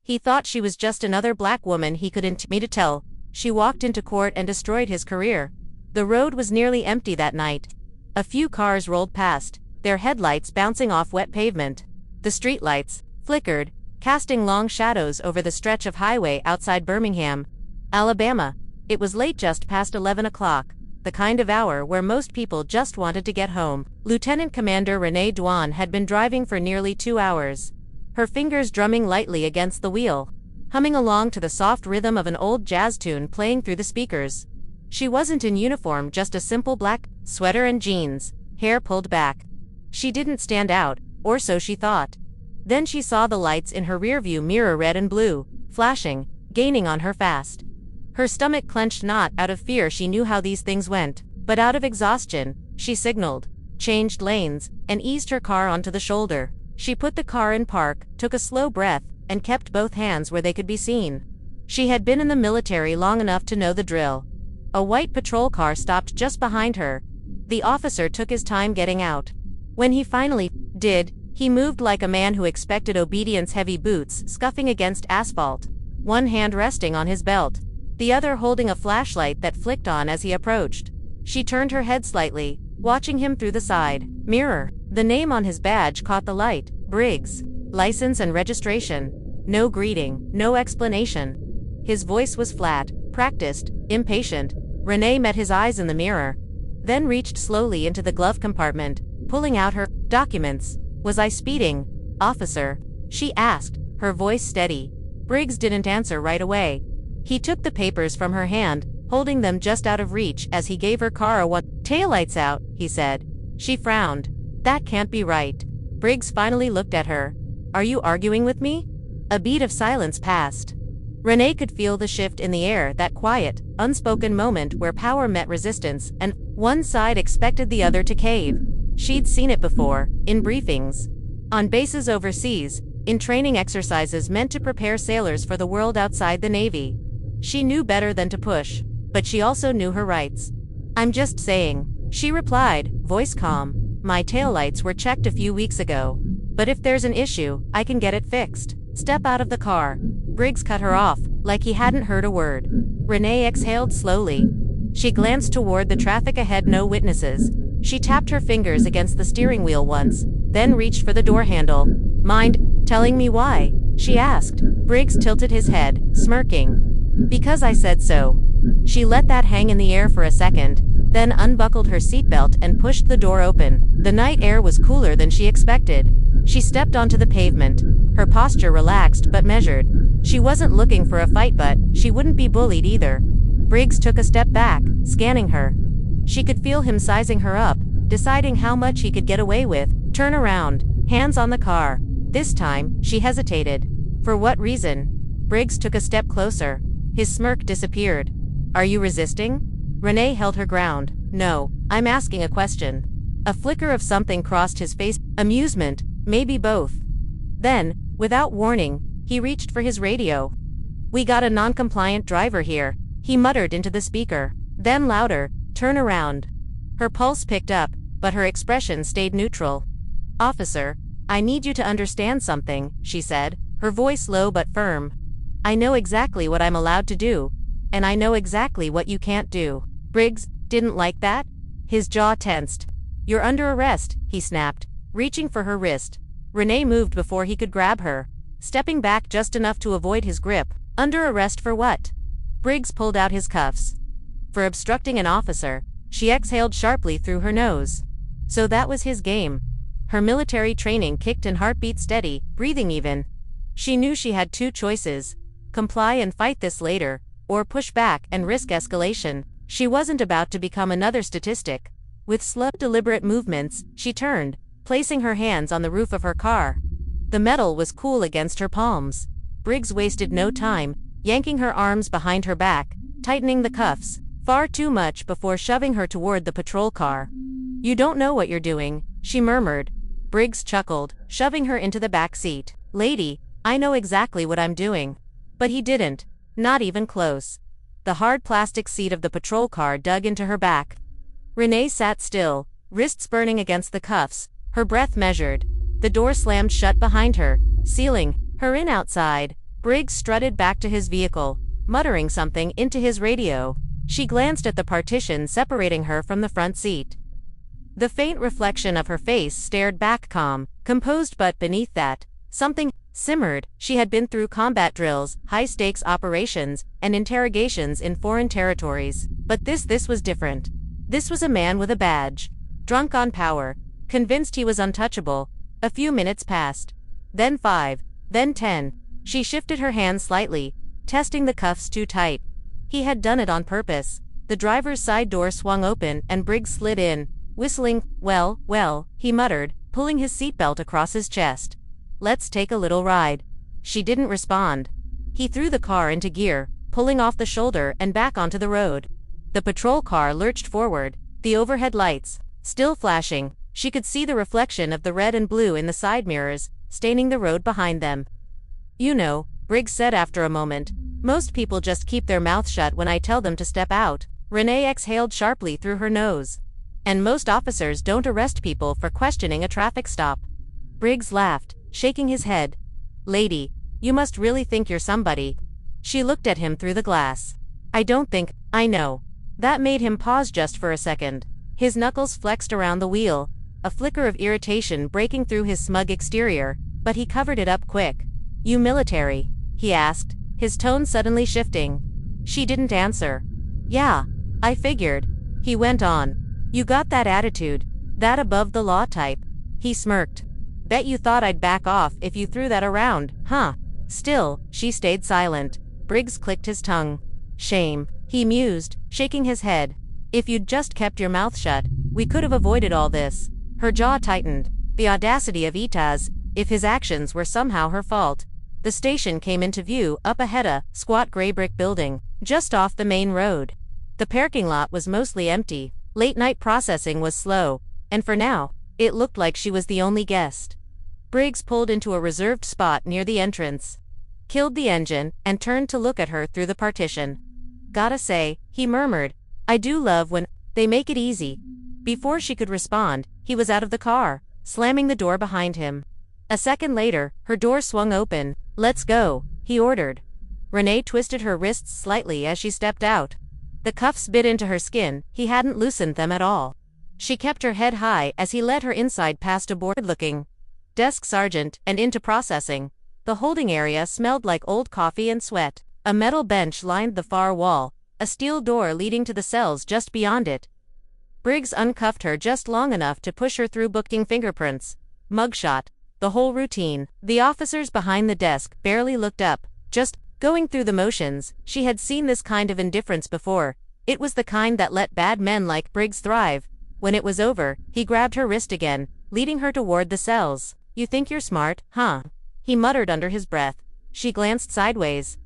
He thought she was just another black woman he could intimidate. To tell, she walked into court and destroyed his career. The road was nearly empty that night. A few cars rolled past, their headlights bouncing off wet pavement. The streetlights flickered, casting long shadows over the stretch of highway outside Birmingham, Alabama. It was late, just past 11 o'clock, the kind of hour where most people just wanted to get home. Lieutenant Commander Renee Dwan had been driving for nearly 2 hours, her fingers drumming lightly against the wheel, humming along to the soft rhythm of an old jazz tune playing through the speakers. She wasn't in uniform, just a simple black sweater and jeans, hair pulled back. She didn't stand out, or so she thought. Then she saw the lights in her rearview mirror, red and blue, flashing, gaining on her fast. Her stomach clenched, not out of fear, she knew how these things went, but out of exhaustion. She signaled, changed lanes, and eased her car onto the shoulder. She put the car in park, took a slow breath, and kept both hands where they could be seen. She had been in the military long enough to know the drill. A white patrol car stopped just behind her. The officer took his time getting out. When he finally did, he moved like a man who expected obedience, heavy boots scuffing against asphalt, one hand resting on his belt, the other holding a flashlight that flicked on as he approached. She turned her head slightly, watching him through the side mirror. The name on his badge caught the light: Briggs. License and registration. No greeting, no explanation. His voice was flat, practiced, impatient. Renee met his eyes in the mirror, then reached slowly into the glove compartment, pulling out her documents. Was I speeding, officer? She asked, her voice steady. Briggs didn't answer right away. He took the papers from her hand, holding them just out of reach as he gave her car a one. Taillights out, he said. She frowned. That can't be right. Briggs finally looked at her. Are you arguing with me? A beat of silence passed. Renee could feel the shift in the air, that quiet, unspoken moment where power met resistance, and one side expected the other to cave. She'd seen it before, in briefings, on bases overseas, in training exercises meant to prepare sailors for the world outside the Navy. She knew better than to push, but she also knew her rights. I'm just saying, she replied, voice calm. My taillights were checked a few weeks ago. But if there's an issue, I can get it fixed. Step out of the car. Briggs cut her off, like he hadn't heard a word. Renee exhaled slowly. She glanced toward the traffic ahead, no witnesses. She tapped her fingers against the steering wheel once, then reached for the door handle. Mind telling me why? She asked. Briggs tilted his head, smirking. Because I said so. She let that hang in the air for a second, then unbuckled her seatbelt and pushed the door open. The night air was cooler than she expected. She stepped onto the pavement, her posture relaxed but measured. She wasn't looking for a fight, but she wouldn't be bullied either. Briggs took a step back, scanning her. She could feel him sizing her up, deciding how much he could get away with. Turn around, hands on the car. This time, she hesitated. For what reason? Briggs took a step closer. His smirk disappeared. Are you resisting? Renee held her ground. No, I'm asking a question. A flicker of something crossed his face. Amusement, maybe both. Then, without warning, he reached for his radio. We got a non-compliant driver here, he muttered into the speaker. Then louder, turn around. Her pulse picked up, but her expression stayed neutral. Officer, I need you to understand something, she said, her voice low but firm. I know exactly what I'm allowed to do, and I know exactly what you can't do. Briggs didn't like that. His jaw tensed. You're under arrest, he snapped, reaching for her wrist. Renee moved before he could grab her, stepping back just enough to avoid his grip. Under arrest for what? Briggs pulled out his cuffs. For obstructing an officer. She exhaled sharply through her nose. So that was his game. Her military training kicked in, heartbeat steady, breathing even. She knew she had two choices: comply and fight this later, or push back and risk escalation. She wasn't about to become another statistic. With slow, deliberate movements, she turned, placing her hands on the roof of her car. The metal was cool against her palms. Briggs wasted no time, yanking her arms behind her back, tightening the cuffs, far too much before shoving her toward the patrol car. You don't know what you're doing, she murmured. Briggs chuckled, shoving her into the back seat. Lady, I know exactly what I'm doing. But he didn't. Not even close. The hard plastic seat of the patrol car dug into her back. Renee sat still, wrists burning against the cuffs, her breath measured. The door slammed shut behind her, sealing her in outside. Briggs strutted back to his vehicle, muttering something into his radio. She glanced at the partition separating her from the front seat. The faint reflection of her face stared back calm, composed, but beneath that, something simmered. She had been through combat drills, high-stakes operations, and interrogations in foreign territories. But this was different. This was a man with a badge. Drunk on power. Convinced he was untouchable. A few minutes passed. Then 5. Then 10. She shifted her hand slightly, testing the cuffs too tight. He had done it on purpose. The driver's side door swung open and Briggs slid in, whistling. Well, he muttered, pulling his seatbelt across his chest. Let's take a little ride. She didn't respond. He threw the car into gear, pulling off the shoulder and back onto the road. The patrol car lurched forward, the overhead lights still flashing. She could see the reflection of the red and blue in the side mirrors, staining the road behind them. You know, Briggs said after a moment, most people just keep their mouth shut when I tell them to step out. Renee exhaled sharply through her nose. And most officers don't arrest people for questioning a traffic stop. Briggs laughed, shaking his head. Lady, you must really think you're somebody. She looked at him through the glass. I don't think, I know. That made him pause just for a second. His knuckles flexed around the wheel, a flicker of irritation breaking through his smug exterior, but he covered it up quick. You military? He asked, his tone suddenly shifting. She didn't answer. Yeah, I figured. He went on. You got that attitude, that above the law type. He smirked. Bet you thought I'd back off if you threw that around, huh? Still, she stayed silent. Briggs clicked his tongue. Shame, he mused, shaking his head. If you'd just kept your mouth shut, we could have avoided all this. Her jaw tightened. The audacity of Itaz, if his actions were somehow her fault. The station came into view up ahead, a squat gray brick building, just off the main road. The parking lot was mostly empty. Late-night processing was slow, and for now, it looked like she was the only guest. Briggs pulled into a reserved spot near the entrance, killed the engine, and turned to look at her through the partition. Gotta say, he murmured, I do love when they make it easy. Before she could respond, he was out of the car, slamming the door behind him. A second later, her door swung open. Let's go, he ordered. Renee twisted her wrists slightly as she stepped out. The cuffs bit into her skin. He hadn't loosened them at all. She kept her head high as he led her inside past a bored-looking desk sergeant and into processing. The holding area smelled like old coffee and sweat. A metal bench lined the far wall, a steel door leading to the cells just beyond it. Briggs uncuffed her just long enough to push her through booking fingerprints, mugshot, the whole routine. The officers behind the desk barely looked up, just going through the motions. She had seen this kind of indifference before. It was the kind that let bad men like Briggs thrive. When it was over, he grabbed her wrist again, leading her toward the cells. You think you're smart, huh? He muttered under his breath. She glanced sideways.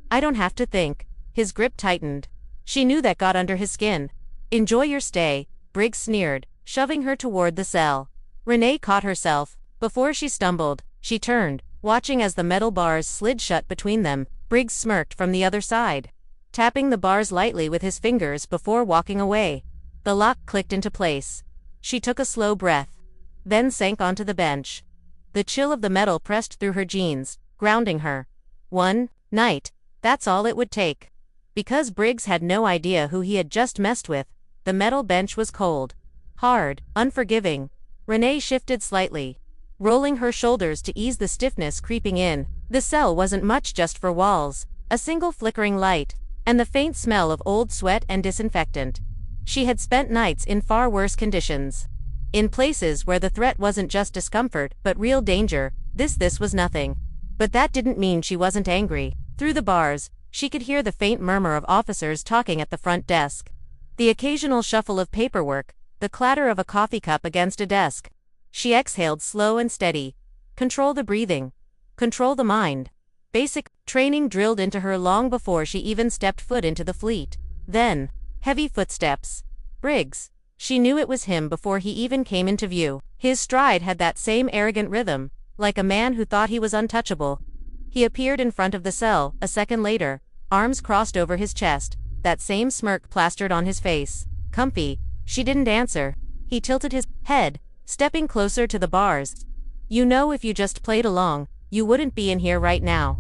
I don't have to think. His grip tightened. She knew that got under his skin. Enjoy your stay, Briggs sneered, shoving her toward the cell. Renee caught herself. Before she stumbled, she turned, watching as the metal bars slid shut between them. Briggs smirked from the other side, tapping the bars lightly with his fingers before walking away. The lock clicked into place. She took a slow breath, then sank onto the bench. The chill of the metal pressed through her jeans, grounding her. One night, that's all it would take. Because Briggs had no idea who he had just messed with, the metal bench was cold, hard, unforgiving. Renee shifted slightly, rolling her shoulders to ease the stiffness creeping in. The cell wasn't much just for walls, a single flickering light, and the faint smell of old sweat and disinfectant. She had spent nights in far worse conditions. In places where the threat wasn't just discomfort, but real danger. This was nothing. But that didn't mean she wasn't angry. Through the bars, she could hear the faint murmur of officers talking at the front desk. The occasional shuffle of paperwork, the clatter of a coffee cup against a desk. She exhaled slow and steady. Control the breathing. Control the mind. Basic training drilled into her long before she even stepped foot into the fleet. Then, heavy footsteps. Briggs. She knew it was him before he even came into view. His stride had that same arrogant rhythm, like a man who thought he was untouchable. He appeared in front of the cell, a second later, arms crossed over his chest, that same smirk plastered on his face. Comfy. She didn't answer. He tilted his head, stepping closer to the bars. You know, if you just played along, you wouldn't be in here right now.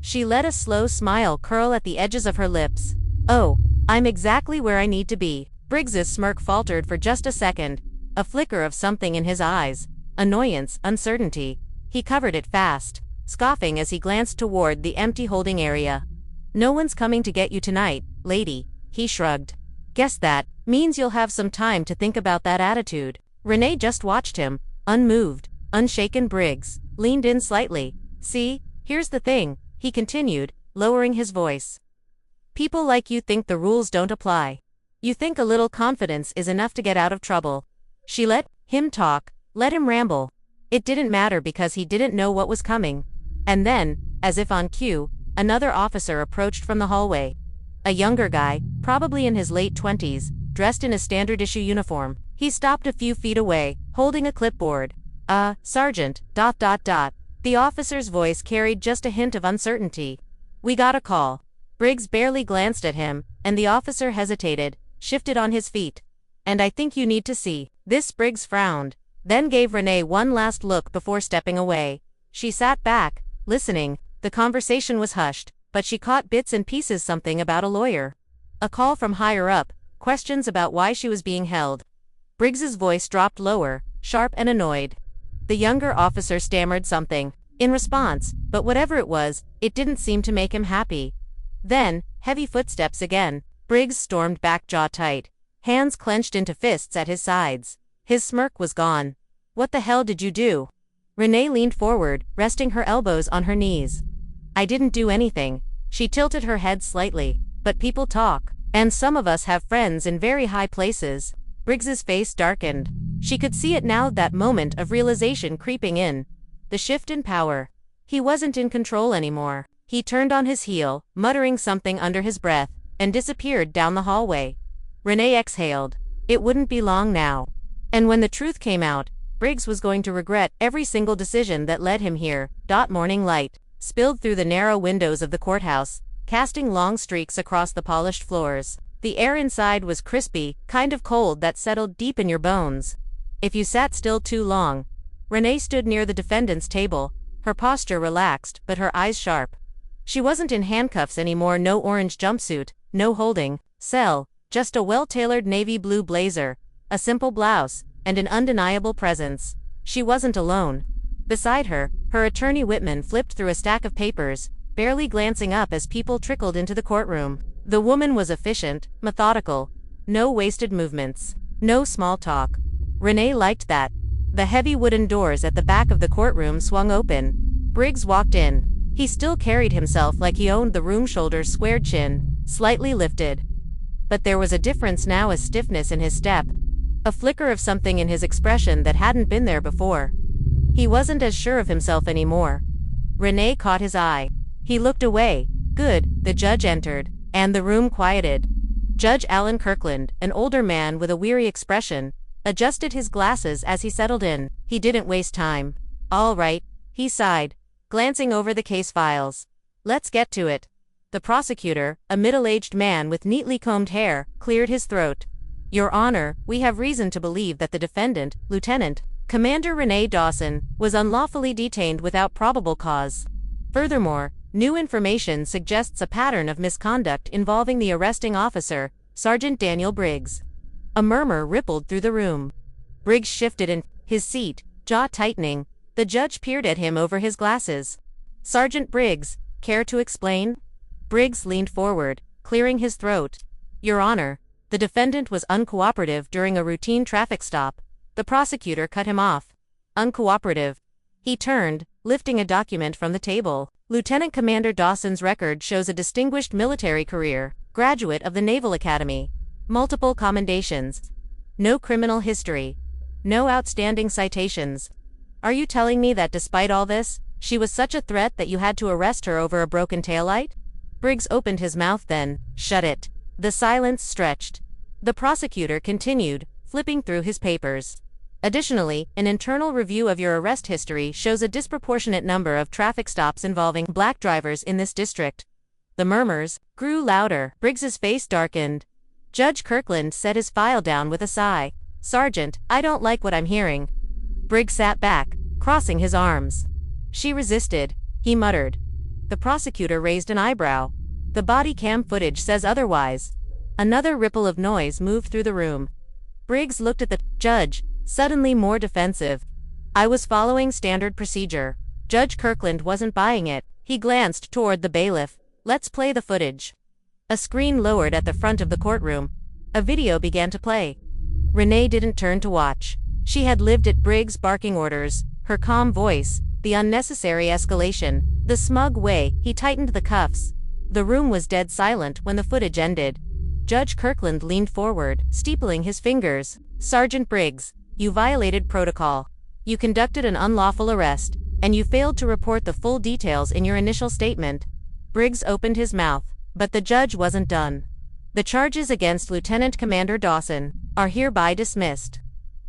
She let a slow smile curl at the edges of her lips. "Oh, I'm exactly where I need to be." Briggs's smirk faltered for just a second, a flicker of something in his eyes. Annoyance, uncertainty. He covered it fast, scoffing as he glanced toward the empty holding area. "No one's coming to get you tonight, lady," he shrugged. "Guess that means you'll have some time to think about that attitude." Renee just watched him, unmoved, unshaken. Briggs leaned in slightly. "See, here's the thing," he continued, lowering his voice. "People like you think the rules don't apply. You think a little confidence is enough to get out of trouble." She let him talk, let him ramble. It didn't matter because he didn't know what was coming. And then, as if on cue, another officer approached from the hallway. A younger guy, probably in his late 20s, dressed in a standard-issue uniform. He stopped a few feet away, holding a clipboard. Sergeant, ... The officer's voice carried just a hint of uncertainty. "We got a call." Briggs barely glanced at him, and the officer hesitated, shifted on his feet. "And I think you need to see this." Briggs frowned, then gave Renee one last look before stepping away. She sat back, listening. The conversation was hushed, but she caught bits and pieces. Something about a lawyer. A call from higher up, questions about why she was being held. Briggs's voice dropped lower, sharp and annoyed. The younger officer stammered something in response, but whatever it was, it didn't seem to make him happy. Then, heavy footsteps again. Briggs stormed back, jaw tight, hands clenched into fists at his sides. His smirk was gone. "What the hell did you do?" Renee leaned forward, resting her elbows on her knees. "I didn't do anything." She tilted her head slightly. "But people talk, and some of us have friends in very high places." Briggs's face darkened. She could see it now, that moment of realization creeping in. The shift in power. He wasn't in control anymore. He turned on his heel, muttering something under his breath, and disappeared down the hallway. Renee exhaled. It wouldn't be long now. And when the truth came out, Briggs was going to regret every single decision that led him here. Morning light spilled through the narrow windows of the courthouse, casting long streaks across the polished floors. The air inside was crispy, kind of cold that settled deep in your bones. If you sat still too long. Renee stood near the defendant's table, her posture relaxed but her eyes sharp. She wasn't in handcuffs anymore, no orange jumpsuit, no holding cell, just a well-tailored navy blue blazer, a simple blouse, and an undeniable presence. She wasn't alone. Beside her, her attorney Whitman flipped through a stack of papers, barely glancing up as people trickled into the courtroom. The woman was efficient, methodical. No wasted movements. No small talk. Renee liked that. The heavy wooden doors at the back of the courtroom swung open. Briggs walked in. He still carried himself like he owned the room, shoulders squared, chin slightly lifted. But there was a difference now, a stiffness in his step. A flicker of something in his expression that hadn't been there before. He wasn't as sure of himself anymore. Renee caught his eye. He looked away. Good. The judge entered, and the room quieted. Judge Alan Kirkland, an older man with a weary expression, adjusted his glasses as he settled in. He didn't waste time. "All right," he sighed, glancing over the case files. "Let's get to it." The prosecutor, a middle-aged man with neatly combed hair, cleared his throat. "Your Honor, we have reason to believe that the defendant, Lieutenant Commander Renee Dawson, was unlawfully detained without probable cause. Furthermore, new information suggests a pattern of misconduct involving the arresting officer, Sergeant Daniel Briggs." A murmur rippled through the room. Briggs shifted in his seat, jaw tightening. The judge peered at him over his glasses. "Sergeant Briggs, care to explain?" Briggs leaned forward, clearing his throat. "Your Honor, the defendant was uncooperative during a routine traffic stop." The prosecutor cut him off. "Uncooperative." He turned, lifting a document from the table. "Lieutenant Commander Dawson's record shows a distinguished military career, graduate of the Naval Academy. Multiple commendations. No criminal history. No outstanding citations. Are you telling me that despite all this, she was such a threat that you had to arrest her over a broken taillight?" Briggs opened his mouth, then shut it. The silence stretched. The prosecutor continued, flipping through his papers. "Additionally, an internal review of your arrest history shows a disproportionate number of traffic stops involving black drivers in this district." The murmurs grew louder. Briggs's face darkened. Judge Kirkland set his file down with a sigh. "Sergeant, I don't like what I'm hearing." Briggs sat back, crossing his arms. "She resisted," he muttered. The prosecutor raised an eyebrow. The body cam footage says otherwise. Another ripple of noise moved through the room. Briggs looked at the judge, suddenly more defensive. I was following standard procedure. Judge Kirkland wasn't buying it. He glanced toward the bailiff. Let's play the footage. A screen lowered at the front of the courtroom. A video began to play. Renee didn't turn to watch. She had lived at Briggs' barking orders, her calm voice, the unnecessary escalation, the smug way he tightened the cuffs. The room was dead silent when the footage ended. Judge Kirkland leaned forward, steepling his fingers. Sergeant Briggs, you violated protocol. You conducted an unlawful arrest, and you failed to report the full details in your initial statement. Briggs opened his mouth, but the judge wasn't done. The charges against Lieutenant Commander Dawson are hereby dismissed.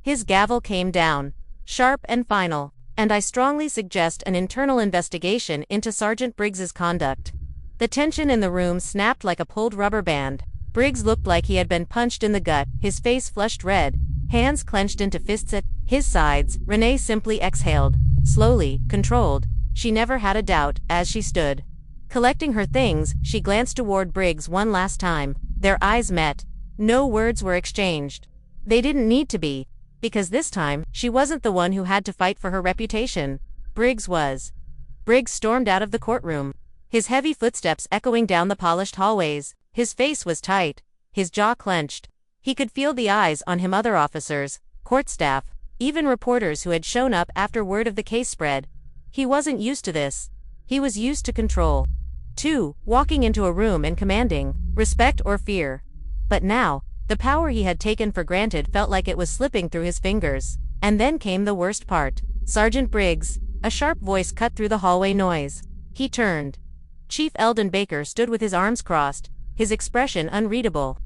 His gavel came down, sharp and final, and I strongly suggest an internal investigation into Sergeant Briggs's conduct. The tension in the room snapped like a pulled rubber band. Briggs looked like he had been punched in the gut, his face flushed red, hands clenched into fists at his sides. Renee simply exhaled, slowly, controlled. She never had a doubt, as she stood. Collecting her things, she glanced toward Briggs one last time. Their eyes met. No words were exchanged. They didn't need to be, because this time, she wasn't the one who had to fight for her reputation. Briggs was. Briggs stormed out of the courtroom, his heavy footsteps echoing down the polished hallways. His face was tight, his jaw clenched. He could feel the eyes on him, other officers, court staff, even reporters who had shown up after word of the case spread. He wasn't used to this. He was used to control. Walking into a room and commanding respect or fear. But now, the power he had taken for granted felt like it was slipping through his fingers. And then came the worst part. Sergeant Briggs, a sharp voice cut through the hallway noise. He turned. Chief Eldon Baker stood with his arms crossed, his expression unreadable.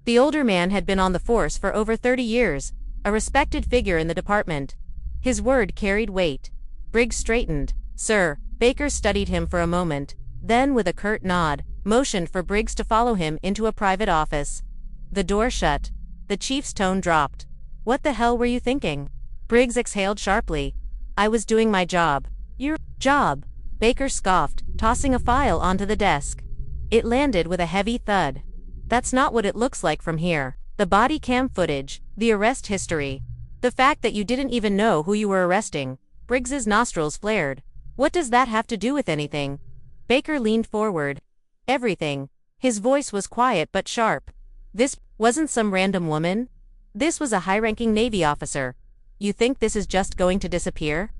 The older man had been on the force for over 30 years, a respected figure in the department. His word carried weight. Briggs straightened. Sir. Baker studied him for a moment, then with a curt nod, motioned for Briggs to follow him into a private office. The door shut. The chief's tone dropped. What the hell were you thinking? Briggs exhaled sharply. I was doing my job. Your job? Baker scoffed, tossing a file onto the desk. It landed with a heavy thud. That's not what it looks like from here. The body cam footage, the arrest history. The fact that you didn't even know who you were arresting. Briggs's nostrils flared. What does that have to do with anything? Baker leaned forward. Everything. His voice was quiet but sharp. This wasn't some random woman. This was a high-ranking Navy officer. You think this is just going to disappear?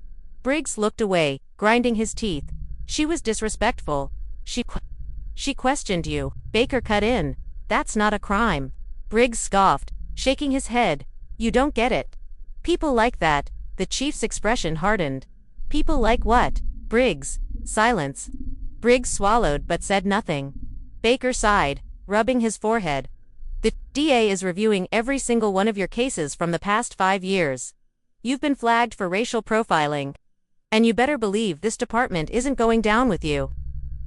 Briggs looked away, grinding his teeth. She was disrespectful. She questioned you. Baker cut in. That's not a crime. Briggs scoffed, shaking his head. You don't get it. People like that. The chief's expression hardened. People like what? Briggs. Silence. Briggs swallowed but said nothing. Baker sighed, rubbing his forehead. The DA is reviewing every single one of your cases from the past 5 years. You've been flagged for racial profiling. And you better believe this department isn't going down with you.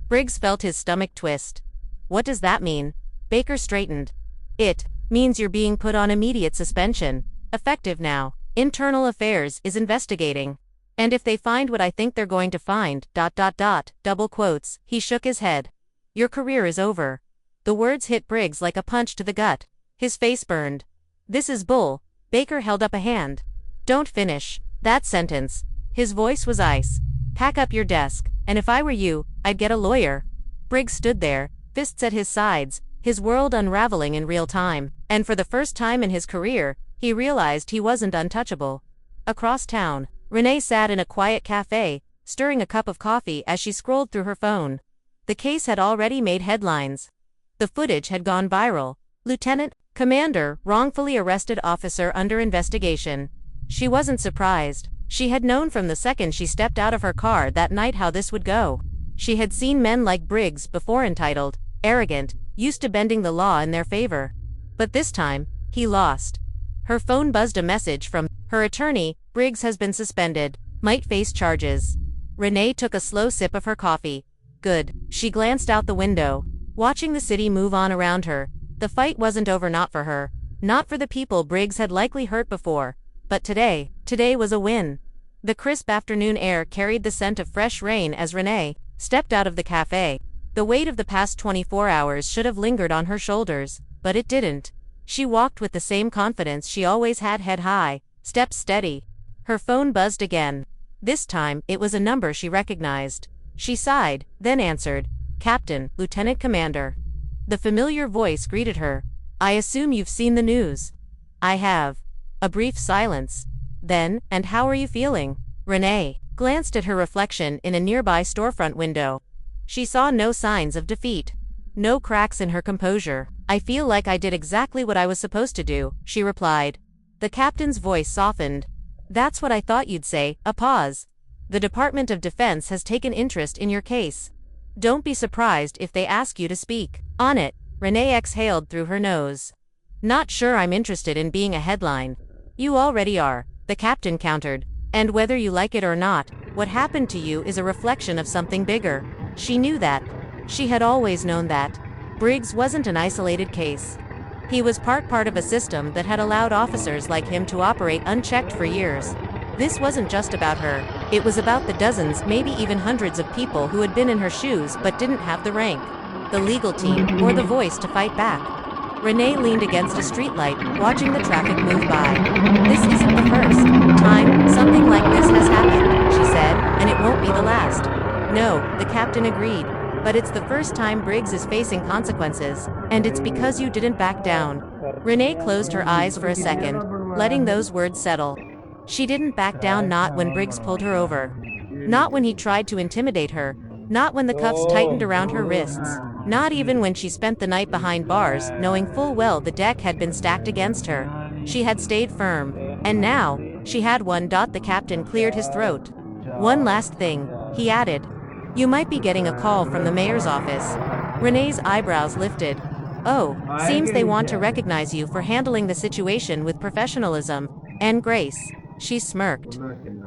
Briggs felt his stomach twist. What does that mean? Baker straightened. It means you're being put on immediate suspension. Effective now. Internal Affairs is investigating. And if they find what I think they're going to find, ... double quotes, he shook his head. Your career is over. The words hit Briggs like a punch to the gut. His face burned. This is bull. Baker held up a hand. Don't finish that sentence. His voice was ice. Pack up your desk, and if I were you, I'd get a lawyer. Briggs stood there, fists at his sides, his world unraveling in real time, and for the first time in his career, he realized he wasn't untouchable. Across town, Renee sat in a quiet cafe, stirring a cup of coffee as she scrolled through her phone. The case had already made headlines. The footage had gone viral. Lieutenant Commander, wrongfully arrested officer under investigation. She wasn't surprised. She had known from the second she stepped out of her car that night how this would go. She had seen men like Briggs before, entitled, arrogant, used to bending the law in their favor. But this time, he lost. Her phone buzzed a message from her attorney. Briggs has been suspended, might face charges. Renee took a slow sip of her coffee. Good. She glanced out the window, watching the city move on around her. The fight wasn't over, not for her, not for the people Briggs had likely hurt before. But today was a win. The crisp afternoon air carried the scent of fresh rain as Renee, stepped out of the cafe. The weight of the past 24 hours should have lingered on her shoulders, but it didn't. She walked with the same confidence she always had, head high, steps steady. Her phone buzzed again. This time, it was a number she recognized. She sighed, then answered. "Captain, Lieutenant Commander." The familiar voice greeted her. "I assume you've seen the news." "I have." A brief silence. Then, "And how are you feeling?" Renee glanced at her reflection in a nearby storefront window. She saw no signs of defeat. No cracks in her composure. "I feel like I did exactly what I was supposed to do," she replied. The captain's voice softened. "That's what I thought you'd say." A pause. "The Department of Defense has taken interest in your case. Don't be surprised if they ask you to speak on it." Renee exhaled through her nose. "Not sure I'm interested in being a headline." "You already are," the captain countered. "And whether you like it or not, what happened to you is a reflection of something bigger." She knew that. She had always known that. Briggs wasn't an isolated case. He was part of a system that had allowed officers like him to operate unchecked for years. This wasn't just about her. It was about the dozens, maybe even hundreds of people who had been in her shoes but didn't have the rank, the legal team, or the voice to fight back. Renee leaned against a streetlight, watching the traffic move by. "This isn't the first time something like this has happened," she said, "and it won't be the last." "No," the captain agreed. "But it's the first time Briggs is facing consequences, and it's because you didn't back down." Renee closed her eyes for a second, letting those words settle. She didn't back down, not when Briggs pulled her over. Not when he tried to intimidate her. Not when the cuffs tightened around her wrists. Not even when she spent the night behind bars, knowing full well the deck had been stacked against her. She had stayed firm. And now, she had one. The captain cleared his throat. "One last thing," he added. "You might be getting a call from the mayor's office." Renee's eyebrows lifted. "Oh, seems they want to recognize you for handling the situation with professionalism and grace." She smirked.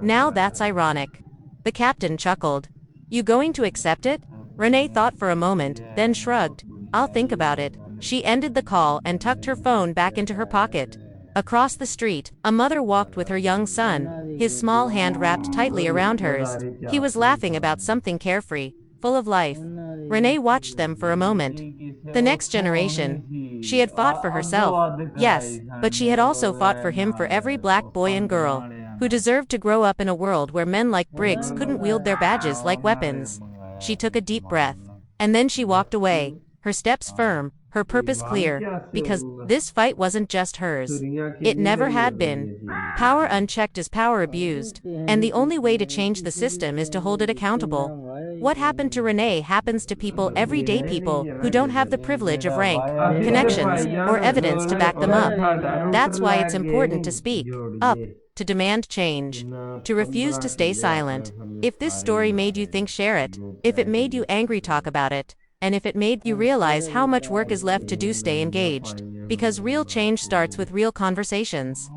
"Now that's ironic." The captain chuckled. "You going to accept it?" Renee thought for a moment, then shrugged. "I'll think about it." She ended the call and tucked her phone back into her pocket. Across the street, a mother walked with her young son, his small hand wrapped tightly around hers. He was laughing about something carefree, full of life. Renee watched them for a moment. The next generation. She had fought for herself, yes, but she had also fought for him, for every black boy and girl who deserved to grow up in a world where men like Briggs couldn't wield their badges like weapons. She took a deep breath. And then she walked away, her steps firm, her purpose clear, because this fight wasn't just hers. It never had been. Power unchecked is power abused, and the only way to change the system is to hold it accountable. What happened to Renee happens to people, everyday people, who don't have the privilege of rank, connections, or evidence to back them up. That's why it's important to speak up, to demand change, to refuse to stay silent. If this story made you think, share it. If it made you angry, talk about it. And if it made you realize how much work is left to do, stay engaged. Because real change starts with real conversations.